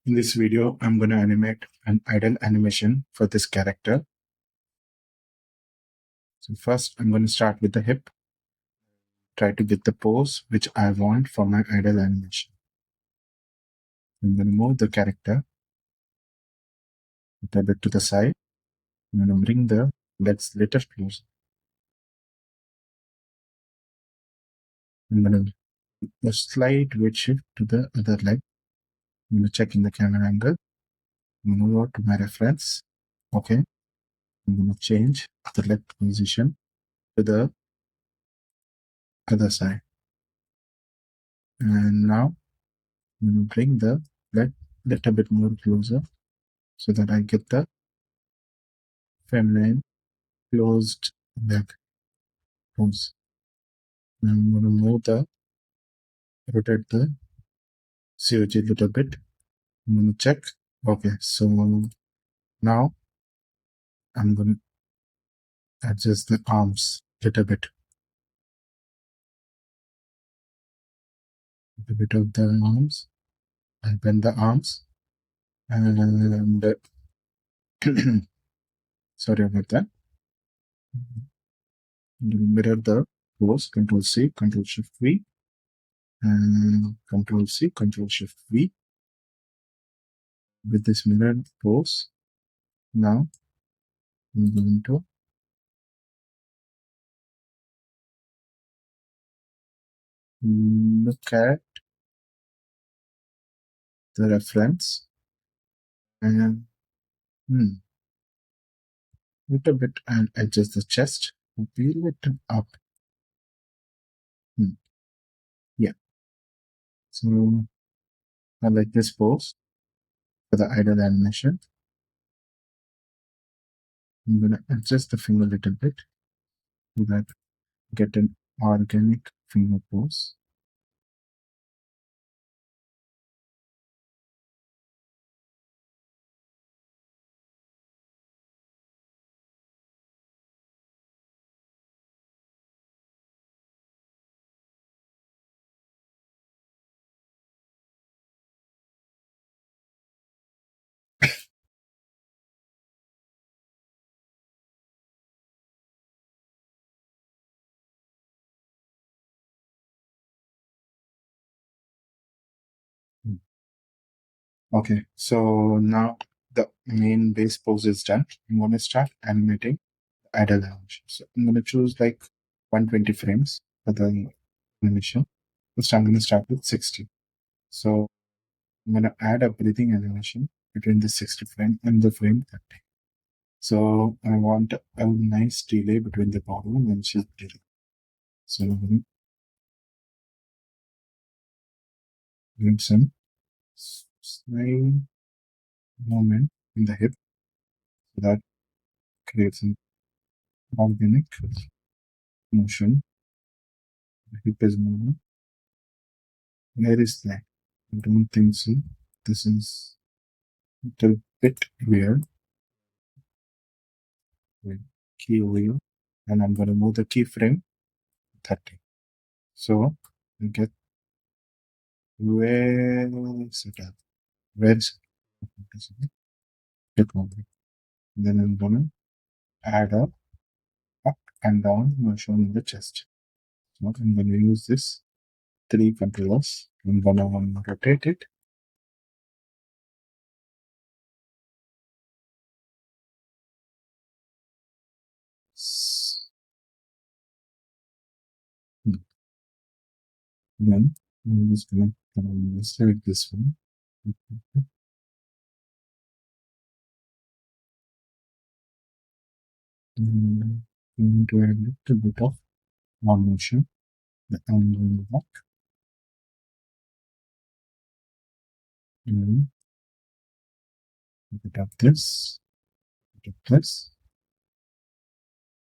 In this video, I'm going to animate an idle animation for this character. So first, I'm going to start with the hip. Try to get the pose which I want for my idle animation. I'm going to move the character a bit to the side. I'm going to bring the legs little closer. I'm going to do a slight weight shift to the other leg. I'm going to check in the camera angle. I'm going to move over to my reference. Okay. I'm going to change the leg position to the other side. And now I'm going to bring the leg a little bit more closer so that I get the feminine closed leg pose. I'm going to rotate the COG a little bit. I'm going to check. Okay, so now I'm going to adjust the arms a little bit. A bit of the arms. I bend the arms. And sorry about that. Mirror the pose. Control C, Control Shift V. And Control C, Control Shift V. With this mirrored pose, now I'm going to look at the reference and little bit and adjust the chest, peel it up. Yeah, so I like this pose for the idle animation. I'm gonna adjust the finger a little bit so that get an organic finger pose. Okay, so now the main base pose is done. I'm gonna start animating the idle animation. So I'm gonna choose like 120 frames for the animation. First, I'm gonna start with 60. So I'm gonna add a breathing animation between the 60 frame and the frame 30. So I want a nice delay between the bottom and she's breathing. So I'm gonna give some slight movement in the hip so that creates an organic motion. The hip is moving. Where is that? I don't think so. This is a little bit weird. Key wheel, and I'm going to move the keyframe 30. So you get where is it at? Where's it? Then I'm going to add up and down motion in the chest. So I'm going to use this 3 controllers. I'm going to rotate it. Then I'm just going to select this one. I'm going to add a little bit of one motion. I'm going back. And bit of this, bit of this,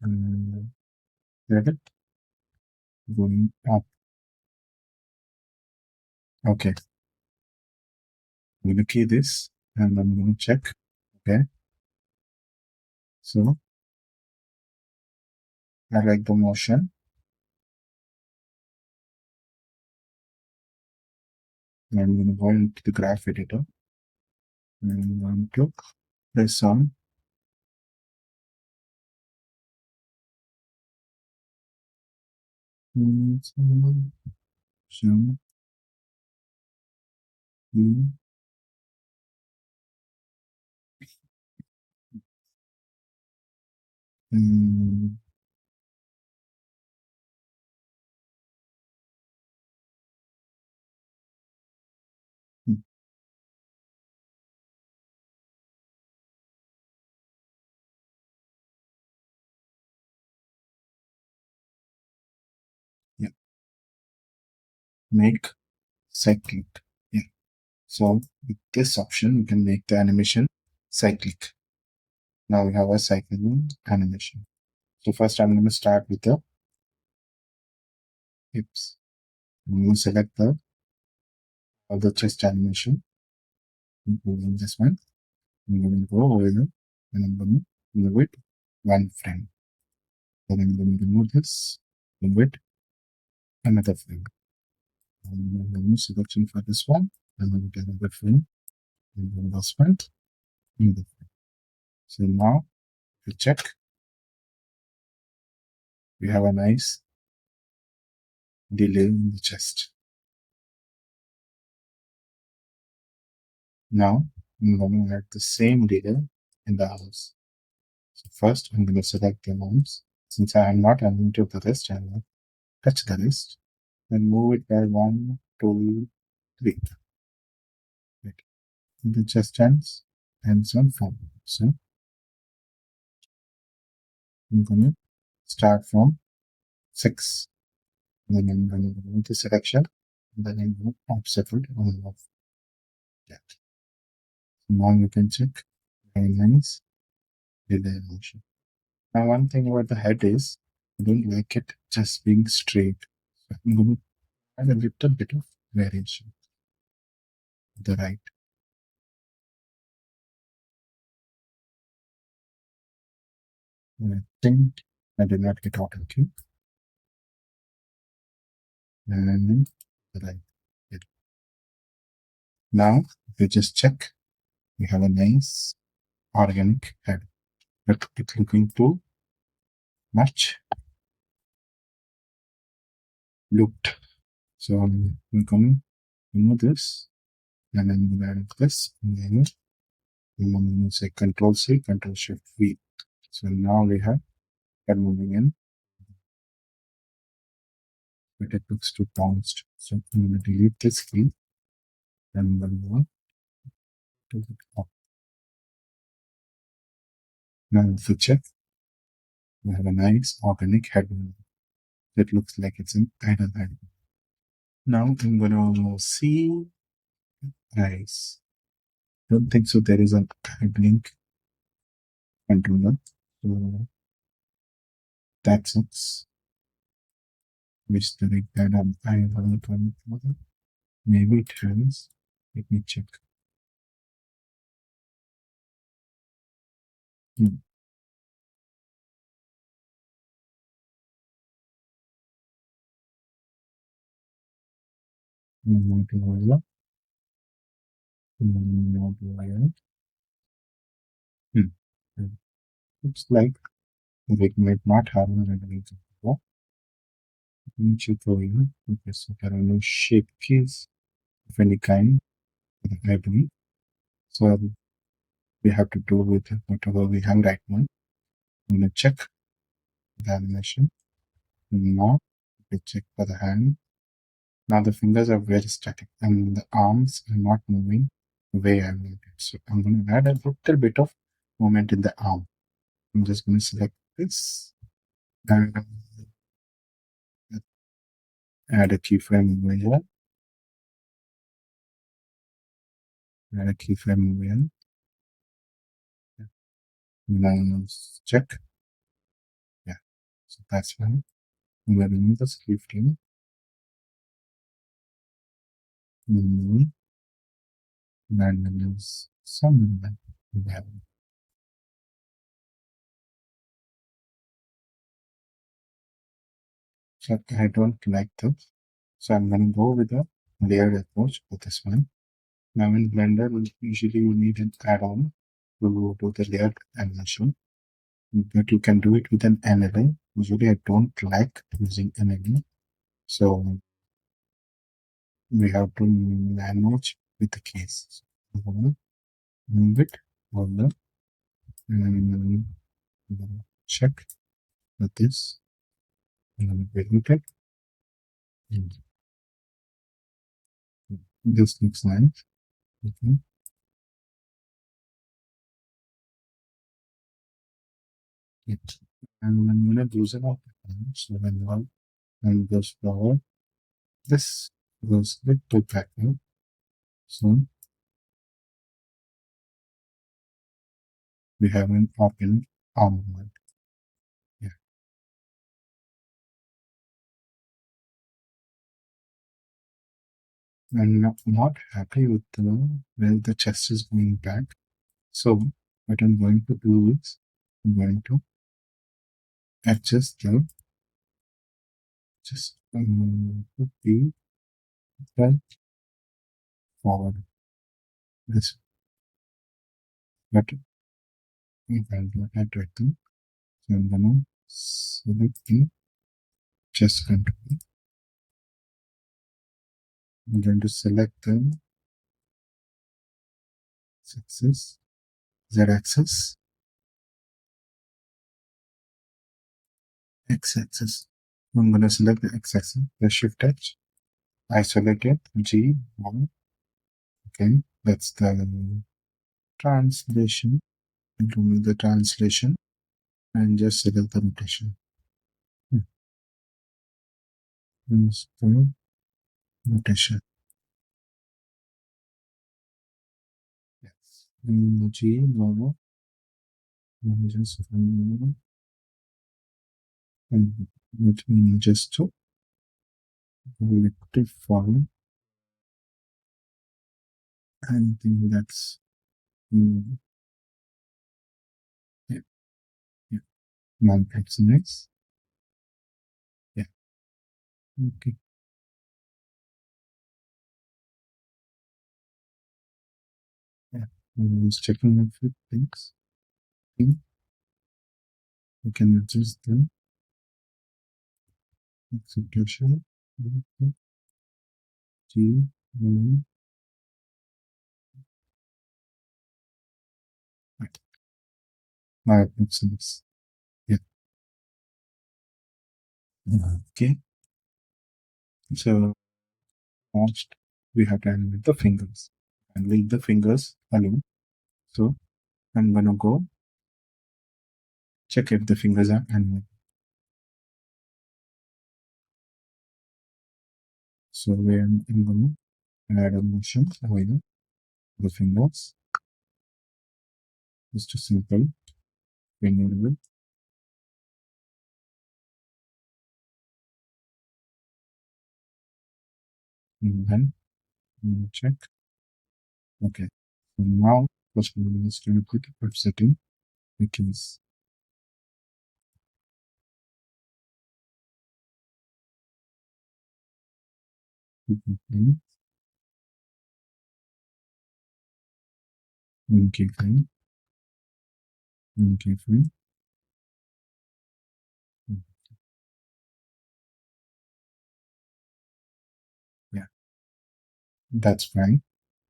and get it going up. Okay, I'm going to key this and I'm going to check. Okay, so I like the motion. I'm going to go into the graph editor. I'm going to press on. Zoom in. Mm, yeah, make cyclic. Yeah. So with this option, you can make the animation cyclic. Now we have a cycling animation. So first I'm going to start with the hips. I'm going to select the chest animation, including this one. I'm going to go over here and I'm going to move it one frame. Then I'm going to remove this, move it another frame. I'm going to remove selection for this one. I'm going to get another frame. And then this one, another frame. So now if you check, we have a nice delay in the chest. Now I'm going to add the same delay in the arms. So first I'm going to select the arms. Since I am not animated the wrist, I will touch the wrist and move it by 1, 2, 3. Right. The chest ends on 4. So I'm going to start from 6. Then I'm going to remove the selection. Then I'm going to offset it on off that. So now you can check very nice delay motion. Now one thing about the head is I don't like it just being straight. So I'm going to add a little bit of variation to the right. And I think I did not get auto cue. And then the right. Good. Now if you just check, we have a nice organic head. But it's looking too much looped. So I'm going to remove this and then I'm going to add this and then I'm going to say Control C, Control Shift V. So now we have head moving in, but it looks too bounced. So I'm going to delete this key and then go to the top. Now if you check, we have a nice organic head movement. It looks like it's an idle head. Now I'm going to see eyes. Don't think so. There is a blink controller. So that's it. Which the rig that I will turn it. Maybe it has. Let me check. Hmm. Not oil. Not oil. Looks like we might not have an advantage. Okay, so there are no shape keys of any kind, I believe. So we have to do with whatever we have right now. I'm going to check the animation. Now we check for the hand. Now the fingers are very static and the arms are not moving the way I wanted. So I'm going to add a little bit of movement in the arm. I'm just going to select this and add a keyframe over here. Add a keyframe over here. Now check. Yeah. So that's fine. I'm going to remove this keyframe. And then there's some movement in the arm. So I don't like this. So I'm going to go with a layered approach with this one. Now in Blender, usually you need an add-on to do the layered animation, but you can do it with an NLA. Usually I don't like using NLA, so we have to manage with the case. So, move it, order, and check with this, and present it. This looks nice. Okay. It. And I'm gonna loosen up. So when one and goes forward, this goes a bit too backward. So we have an open arm movement. Yeah. I'm not happy with the where the chest is going back. So what I'm going to do is I'm going to adjust the just put the right forward. This button. We can do that right now. So I'm gonna select the chest control. I'm going to select the axis, Z axis, X axis. I'm going to select the X axis, the shift H, isolate it, G, 1. Okay, that's the translation. Remove the translation and just select the rotation. Use the rotation. Yes. G, normal. Just and let me just to rectify anything that's yeah, yeah. Non-flex next. Yeah. Okay. Yeah. I was checking a few things. Okay. We can adjust the execution. Okay. G, right. Now it makes sense. Yeah. Okay. So next we have to animate the fingers. And leave the fingers alone. So I'm gonna go check if the fingers are animated. So I'm gonna add a motion over here. The fingers. Just a simple finger with, and then check. Okay. So now first we will do a quick setting. We can in keyframe, keyframe. Yeah, that's fine.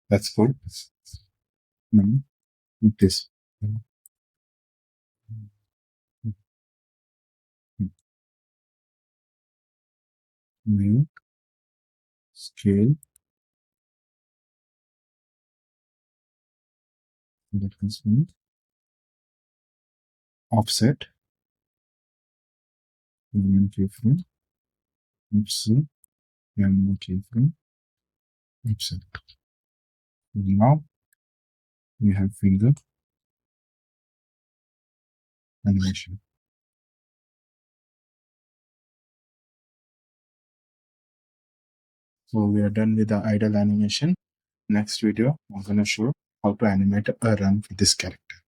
That's good. Now this new scale that is offset keyframe, offset, keyframe, offset. Now we have finger animation. So we are done with the idle animation. Next video, I'm gonna show how to animate a run for this character.